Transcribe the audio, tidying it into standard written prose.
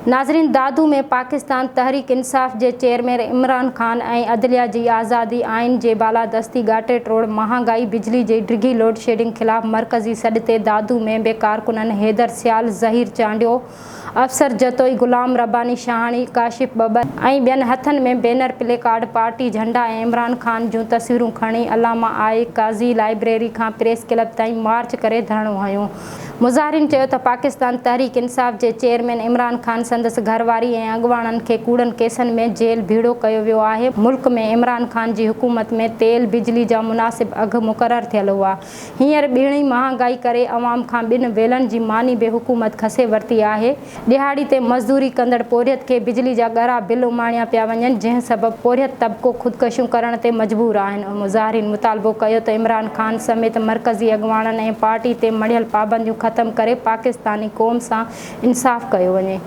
नाज़रीन, दादू में पाकिस्तान तहरीक इंसाफ़ जे चेयरमैन इमरान ख़ान ऐं अदलिया जी आज़ादी आइन जे बालादस्ती ॻाटे टोड़ महांगाई बिजली जी डिघी लोड शेडिंग ख़िलाफ़ मरकज़ी सॾ ते दादू में बे कारकुननि हैदर सियाल ज़हीर चांडियो अफसर जतोई गुलाम रब्बानी शाहानी काशिफ बबर ऐं ॿियनि हथनि में बैनर प्ले कार्ड पार्टी झंडा ऐं इमरान ख़ान जूं तस्वीरूं खणी अलामा आई काज़ी लाइब्रेरी खां प्रेस क्लब ताईं मार्च करे धरणो हंयो। मुज़ाहिरीन चयो त पाकिस्तान तहरीक इंसाफ़ जे चेयरमैन इमरान ख़ान संदसि घरवारी ऐं अॻुवाणनि खे कूड़नि केसनि में जेल भीड़ो कयो वियो आहे। मुल्क में इमरान ख़ान जी हुकूमत में तेल बिजली जा मुनासिब अघ मुक़ररु थियल हुआ। हींअर ॿीणी महांगाई करे अवाम खां ॿिनि वेलनि जी मानी बि हुकूमत खसे वरिती आहे। दिहाड़ी ते मज़दूरी कंदड़ पोरियत खे बिजली जा ॻरा बिल उमाणिया पिया वञनि, जंहिं सबबि पोरियत तबिको ख़ुदकशियूं करण ते मजबूर आहिनि। मुज़ाहिरीन मुतालबो कयो त इमरान ख़ान समेत मरकज़ी अॻुवाणनि ऐं पार्टी ते मढ़ियल पाबंदियूं ख़त्म करे पाकिस्तानी क़ौम सां इंसाफ़ कयो वञे।